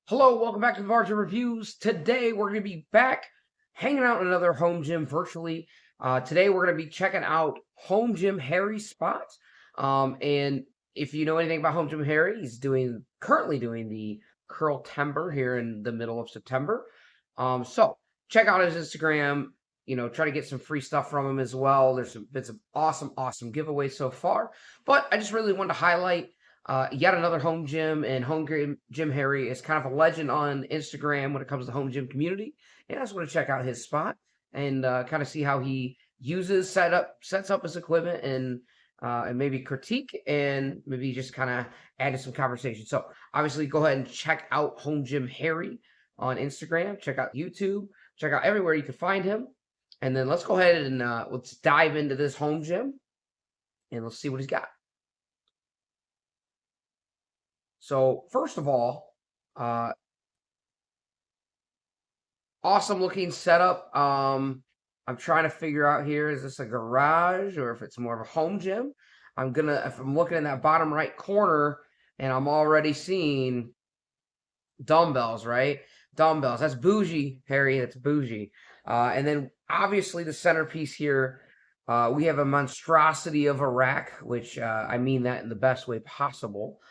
Hello, welcome back to the Bargym Reviews. Today we're going to be back hanging out in another home gym virtually. Today we're going to be checking out Home Gym Harry's spot. And if you know anything about Home Gym Harry, he's currently doing the Curl Timber here in the middle of September. So check out his Instagram. Try to get some free stuff from him as well. There's been some awesome giveaways so far. But I just really wanted to highlight yet another home gym, and Gym Harry is kind of a legend on Instagram when it comes to home gym community. And I just want to check out his spot and kind of see how he sets up his equipment, and maybe critique and maybe just kind of add to some conversation. So obviously, go ahead and check out Home Gym Harry on Instagram. Check out YouTube. Check out everywhere you can find him. And then let's go ahead and let's dive into this home gym and let's see what he's got. So first of all, awesome looking setup. I'm trying to figure out here, is this a garage or if it's more of a home gym? If I'm looking in that bottom right corner and I'm already seeing dumbbells, right? Dumbbells. That's bougie, Harry. That's bougie. And then obviously the centerpiece here, we have a monstrosity of a rack, which I mean that in the best way possible.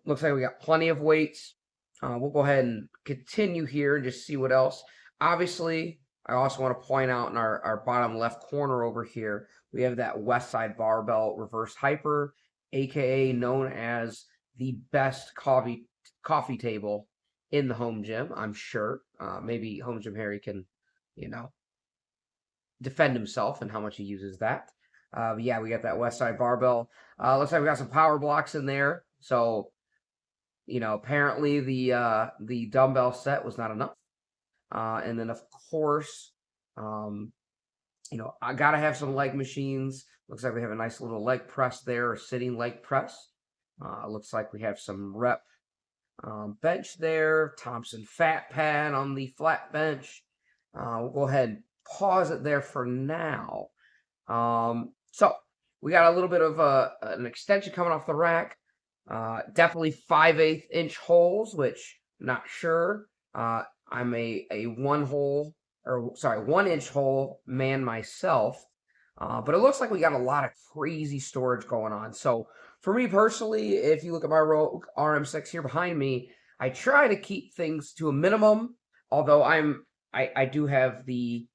Looks like we got plenty of weights. We'll go ahead and continue here and just see what else. Obviously, I also want to point out in our bottom left corner over here, we have that West Side Barbell Reverse Hyper, aka known as the best coffee table in the home gym, I'm sure. Maybe Home Gym Harry can, defend himself and how much he uses that. But yeah, we got that West Side Barbell. Looks like we got some power blocks in there. So, apparently the dumbbell set was not enough. And then of course, I gotta have some leg machines. Looks like we have a nice little leg press there, a sitting leg press. Looks like we have some rep bench there, Thompson fat pad on the flat bench. We'll go ahead and pause it there for now. So we got a little bit of an extension coming off the rack. Definitely 5/8 inch holes, which I'm not sure. I'm a 1 inch hole man myself. But it looks like we got a lot of crazy storage going on. So for me personally, if you look at my Rogue RM6 here behind me, I try to keep things to a minimum. Although I do have the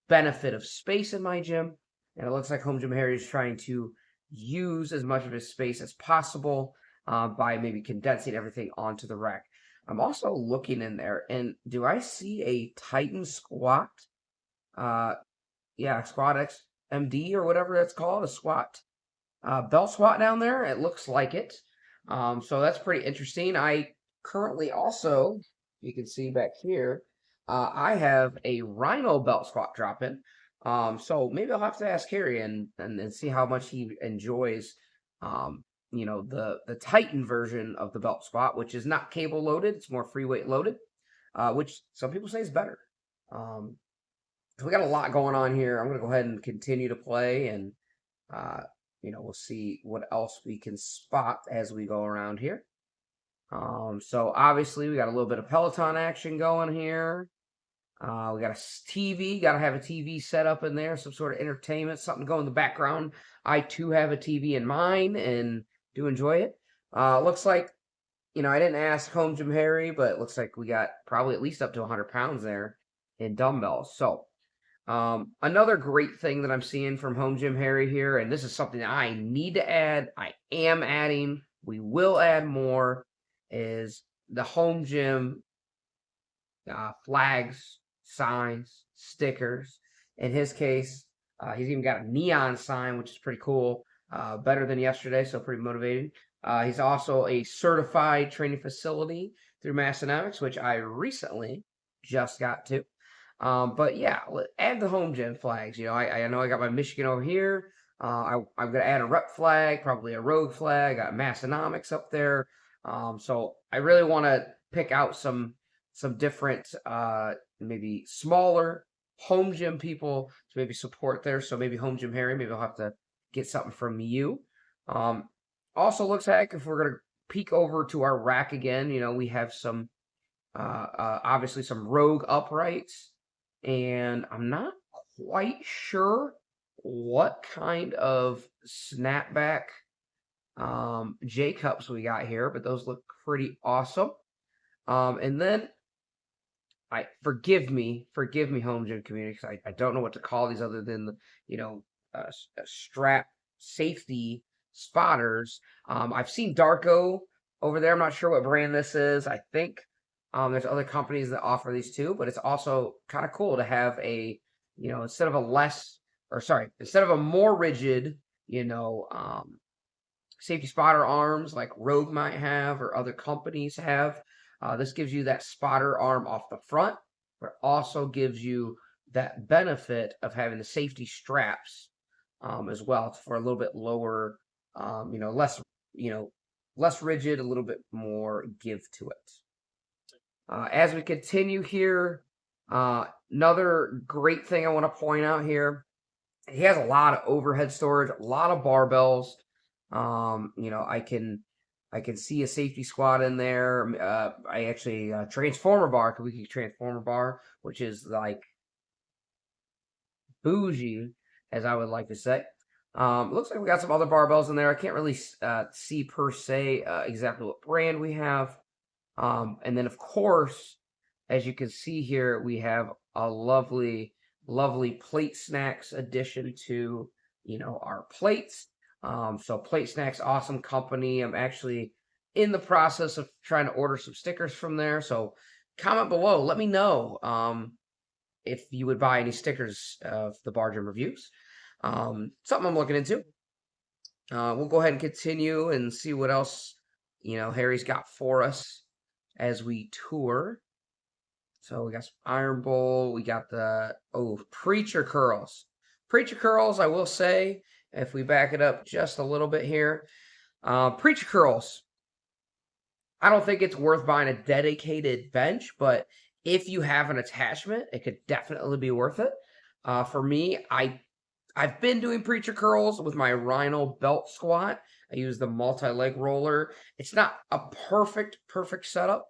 benefit of space in my gym, and it looks like Home Gym Harry is trying to use as much of his space as possible by maybe condensing everything onto the rack. I'm also looking in there, and do I see a Titan squat? Yeah, Squat XMD or whatever that's called, a squat, belt squat down there. It looks like it. So that's pretty interesting. I currently also, you can see back here, I have a Rhino belt squat dropping. So maybe I'll have to ask Harry and see how much he enjoys, the Titan version of the belt squat, which is not cable loaded. It's more free weight loaded, which some people say is better. So we got a lot going on here. I'm going to go ahead and continue to play, and, we'll see what else we can spot as we go around here. So obviously we got a little bit of Peloton action going here. We got a TV, got to have a TV set up in there, some sort of entertainment, something going in the background. I too have a TV in mine and do enjoy it. Looks like, I didn't ask Home Gym Harry, but it looks like we got probably at least up to 100 pounds there in dumbbells. So another great thing that I'm seeing from Home Gym Harry here, and this is something that I need to add, I am adding, we will add more, is the home gym flags, signs, stickers. In his case, he's even got a neon sign, which is pretty cool. Better than yesterday, so pretty motivating. He's also a certified training facility through Massonomics, which I recently just got to. But yeah, add the home gym flags. I know I got my Michigan over here. I'm going to add a rep flag, probably a rogue flag. Got Massonomics up there. So I really want to pick out some different, maybe smaller home gym people to maybe support there. So maybe Home Gym Harry, maybe I'll have to get something from you. Also looks like if we're going to peek over to our rack again, we have some obviously some Rogue uprights, and I'm not quite sure what kind of snapback J cups we got here, but those look pretty awesome. And then forgive me, home gym community, because I don't know what to call these other than strap safety spotters. I've seen Darko over there. I'm not sure what brand this is. I think there's other companies that offer these too, but it's also kind of cool to have instead of a more rigid, safety spotter arms like Rogue might have or other companies have. This gives you that spotter arm off the front, but also gives you that benefit of having the safety straps as well for a little bit lower, less rigid, a little bit more give to it. As we continue here, another great thing I want to point out here, he has a lot of overhead storage, a lot of barbells. I can see a safety squat in there. I actually transformer bar, transformer bar, which is like bougie, as I would like to say. Looks like we got some other barbells in there. I can't really see per se exactly what brand we have. And then of course, as you can see here, we have a lovely, lovely plate snacks addition to our plates. So Plate Snacks, awesome company. I'm actually in the process of trying to order some stickers from there. So comment below. Let me know if you would buy any stickers of the Bar Gym Reviews. Something I'm looking into. We'll go ahead and continue and see what else, Harry's got for us as we tour. So we got some Iron Bowl. We got the, Preacher Curls. Preacher Curls, I will say, if we back it up just a little bit here, Preacher Curls, I don't think it's worth buying a dedicated bench, but if you have an attachment, it could definitely be worth it. For me, I've been doing Preacher Curls with my Rhino belt squat. I use the multi-leg roller. It's not a perfect setup,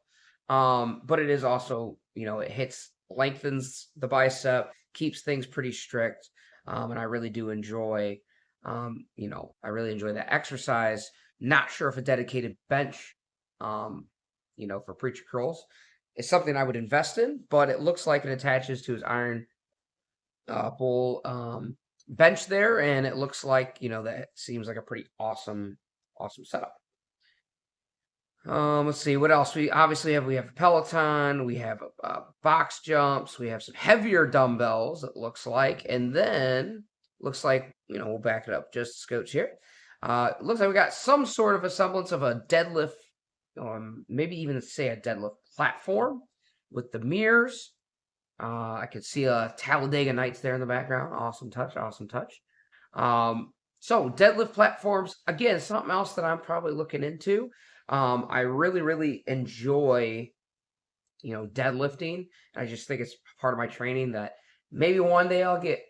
but it is also, it lengthens the bicep, keeps things pretty strict, and I really do enjoy that exercise. Not sure if a dedicated bench, for Preacher Curls is something I would invest in, but it looks like it attaches to his Iron Bowl bench there, and it looks like, that seems like a pretty awesome setup. Let's see what else we have Peloton, we have box jumps, we have some heavier dumbbells, it looks like, and then looks like, we'll back it up just a scotch here. It looks like we got some sort of a semblance of a deadlift, maybe even say a deadlift platform with the mirrors. I could see a Talladega Nights there in the background. Awesome touch. So deadlift platforms, again, something else that I'm probably looking into. I really, really enjoy, deadlifting. I just think it's part of my training that maybe one day I'll get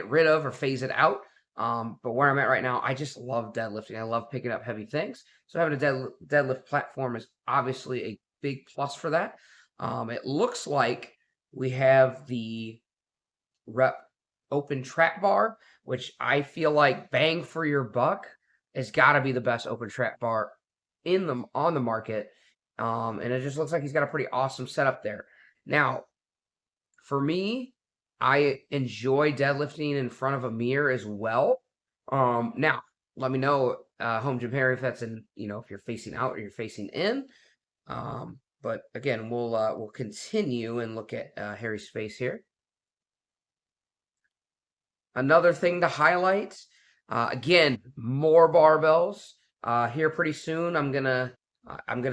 rid of or phase it out. But where I'm at right now, I just love deadlifting. I love picking up heavy things. So having a deadlift platform is obviously a big plus for that. It looks like we have the Rep open trap bar, which I feel like bang for your buck has got to be the best open trap bar on the market. And it just looks like he's got a pretty awesome setup there. Now, for me, I enjoy deadlifting in front of a mirror as well. Now, let me know, Home Gym Harry, if that's if you're facing out or you're facing in. But again, we'll continue and look at Harry's face here. Another thing to highlight, again, more barbells here pretty soon. I'm gonna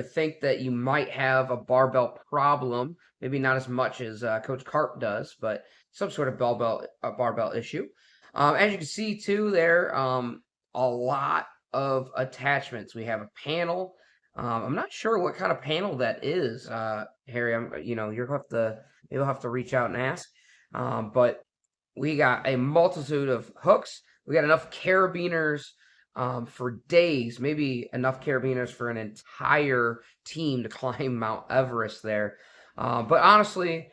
think that you might have a barbell problem. Maybe not as much as Coach Carp does, but some sort of barbell issue. As you can see too, there a lot of attachments. We have a panel. I'm not sure what kind of panel that is, Harry. You'll have to reach out and ask. But we got a multitude of hooks. We got enough carabiners for days, maybe enough carabiners for an entire team to climb Mount Everest there. But honestly,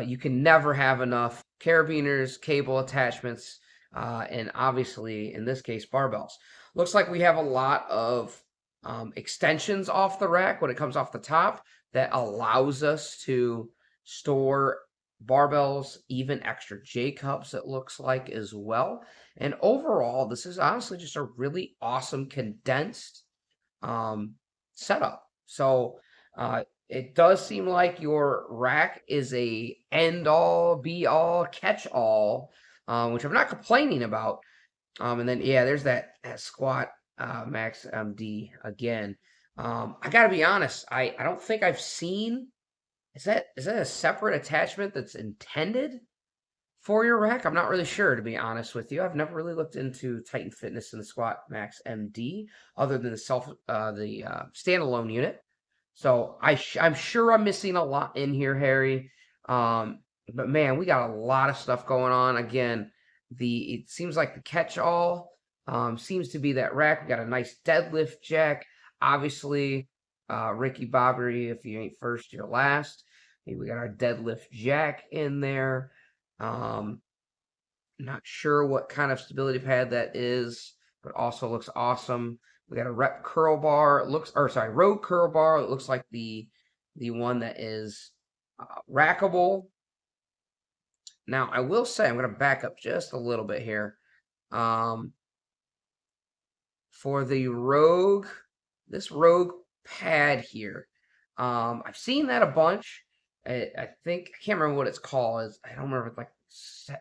you can never have enough carabiners, cable attachments, and obviously, in this case, barbells. Looks like we have a lot of extensions off the rack when it comes off the top that allows us to store barbells, even extra J cups, it looks like as well. And overall, this is honestly just a really awesome condensed um, setup. So it does seem like your rack is a end all, be all, catch all, which I'm not complaining about. And then yeah, there's that squat Max MD again. I gotta be honest, I don't think I've seen. Is that a separate attachment that's intended for your rack? I'm not really sure, to be honest with you. I've never really looked into Titan Fitness and the Squat Max MD other than the standalone unit. So I'm sure I'm missing a lot in here, Harry. But man, we got a lot of stuff going on. Again, it seems like the catch-all seems to be that rack. We got a nice deadlift jack. Obviously, Ricky Bobby, if you ain't first, you're last. We got our deadlift jack in there. Not sure what kind of stability pad that is, but also looks awesome. We got a rep curl bar. Road curl bar. It looks like the one that is rackable. Now, I will say, I'm going to back up just a little bit here. For the Rogue, this Rogue pad here, I've seen that a bunch. I think I can't remember what it's called. I don't remember if it's like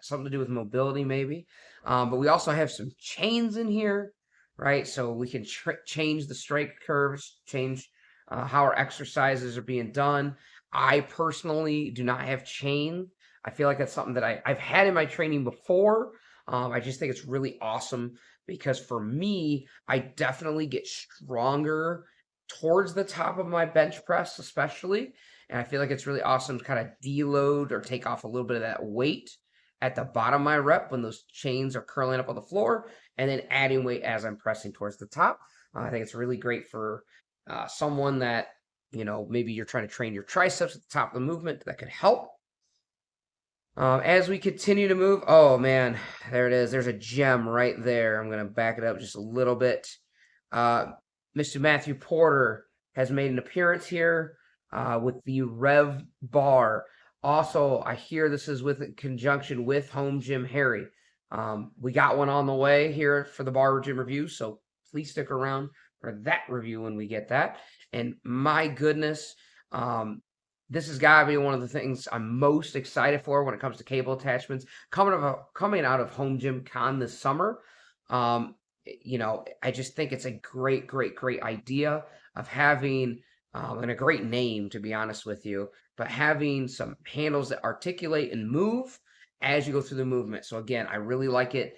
something to do with mobility, maybe. But we also have some chains in here, right? So we can change the strike curves, change how our exercises are being done. I personally do not have chain. I feel like that's something that I've had in my training before. I just think it's really awesome because for me, I definitely get stronger towards the top of my bench press, especially. And I feel like it's really awesome to kind of deload or take off a little bit of that weight at the bottom of my rep when those chains are curling up on the floor and then adding weight as I'm pressing towards the top. I think it's really great for someone that, maybe you're trying to train your triceps at the top of the movement. That could help. As we continue to move, oh man, there it is. There's a gem right there. I'm going to back it up just a little bit. Mr. Matthew Porter has made an appearance here with the Rev Bar. Also, I hear this is in conjunction with Home Gym Harry. We got one on the way here for the Bar Gym review, so please stick around for that review when we get that. And my goodness, this has got to be one of the things I'm most excited for when it comes to cable attachments coming out of Home Gym Con this summer. I just think it's a great, great, great idea of having, and a great name, to be honest with you, but having some handles that articulate and move as you go through the movement. So again, I really like it.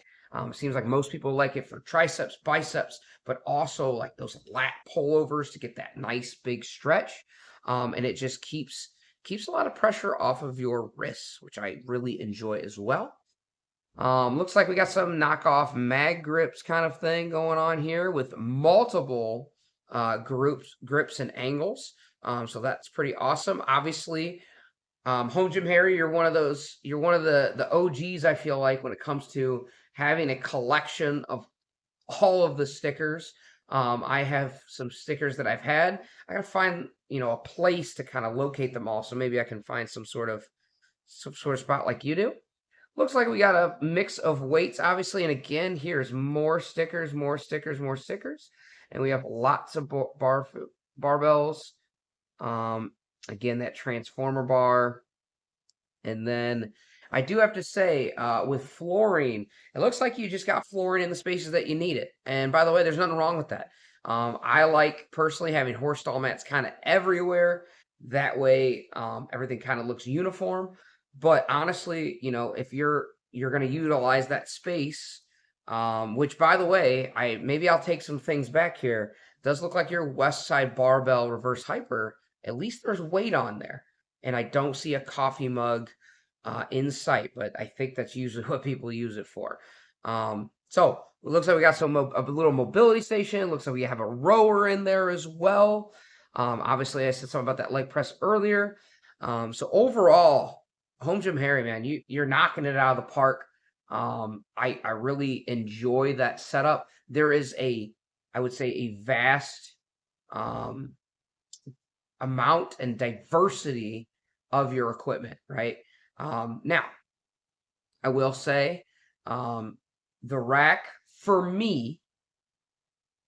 Seems like most people like it for triceps, biceps, but also like those lat pullovers to get that nice big stretch. And it just keeps a lot of pressure off of your wrists, which I really enjoy as well. Looks like we got some knockoff mag grips kind of thing going on here with multiple grips and angles. So that's pretty awesome. Obviously, Home Gym Harry, you're one of the OGs, I feel like, when it comes to having a collection of all of the stickers. I have some stickers that I've had. I gotta find, a place to kind of locate them all. So maybe I can find some sort of spot like you do. Looks like we got a mix of weights, obviously. And again, here's more stickers, more stickers, more stickers. And we have lots of barbells. Again, that transformer bar. And then I do have to say, with flooring, it looks like you just got flooring in the spaces that you need it. And by the way, there's nothing wrong with that. I like personally having horse stall mats kind of everywhere. That way, everything kind of looks uniform. But honestly, if you're going to utilize that space, which by the way, maybe I'll take some things back here. It does look like your West Side Barbell Reverse Hyper. At least there's weight on there, and I don't see a coffee mug in sight. But I think that's usually what people use it for. So it looks like we got a little mobility station. Looks like we have a rower in there as well. Obviously, I said something about that leg press earlier. So overall, Home Gym Harry, man, you're knocking it out of the park. I really enjoy that setup. There is I would say, a vast um, amount and diversity of your equipment, right? Now, I will say, um, the rack for me,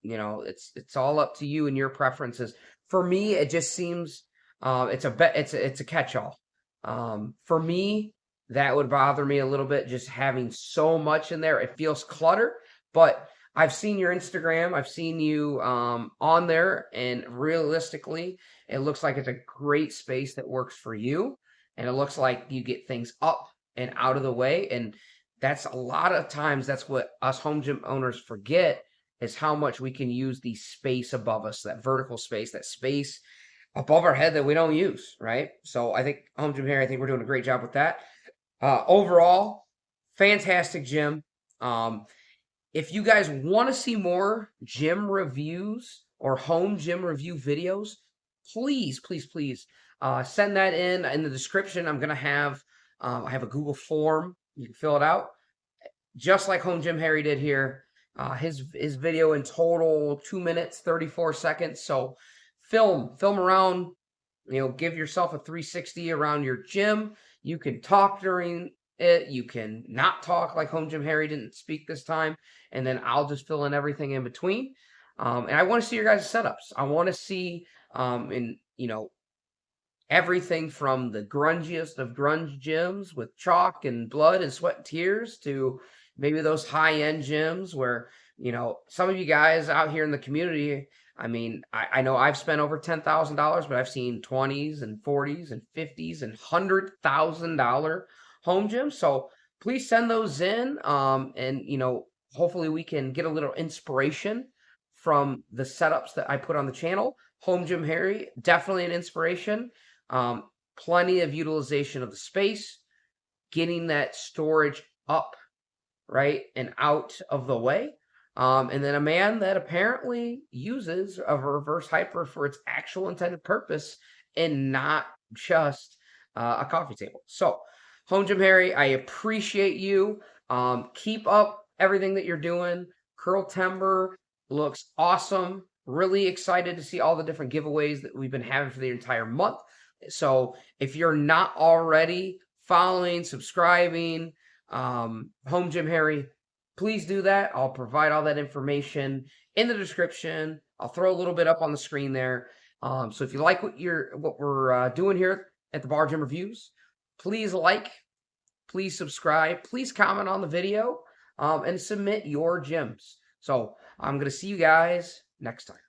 it's all up to you and your preferences. For me, it just seems it's a catch-all. For me, that would bother me a little bit just having so much in there. It feels cluttered, but I've seen your Instagram. I've seen you on there, and realistically, it looks like it's a great space that works for you, and it looks like you get things up and out of the way, and that's a lot of times that's what us home gym owners forget is how much we can use the space above us, that vertical space, that space above our head that we don't use, right? So I think Home Gym here, I think we're doing a great job with that. Overall, fantastic gym. If you guys want to see more gym reviews or home gym review videos, please, please, please send that in the description. I'm going to have, I have a Google form. You can fill it out just like Home Gym Harry did here. His video in total 2 minutes 34 seconds. So film around. Give yourself a 360 around your gym. You can talk during it. You can not talk like Home Gym Harry didn't speak this time, and then I'll just fill in everything in between. And I want to see your guys' setups. I want to see everything from the grungiest of grunge gyms with chalk and blood and sweat and tears to maybe those high-end gyms where, some of you guys out here in the community, I mean, I know I've spent over $10,000, but I've seen 20s and 40s and 50s and $100,000 home gyms. So please send those in. And, hopefully we can get a little inspiration from the setups that I put on the channel. Home Gym Harry, definitely an inspiration. Plenty of utilization of the space, getting that storage up, right, and out of the way. And then a man that apparently uses a reverse hyper for its actual intended purpose and not just a coffee table. So, Home Gym Harry, I appreciate you. Keep up everything that you're doing. Curl Timber looks awesome. Really excited to see all the different giveaways that we've been having for the entire month. So if you're not already following, subscribing, Home Gym Harry, please do that. I'll provide all that information in the description. I'll throw a little bit up on the screen there. So if you like what we're doing here at the Bar Gym Reviews, please like, please subscribe, please comment on the video, and submit your gyms. So I'm going to see you guys next time.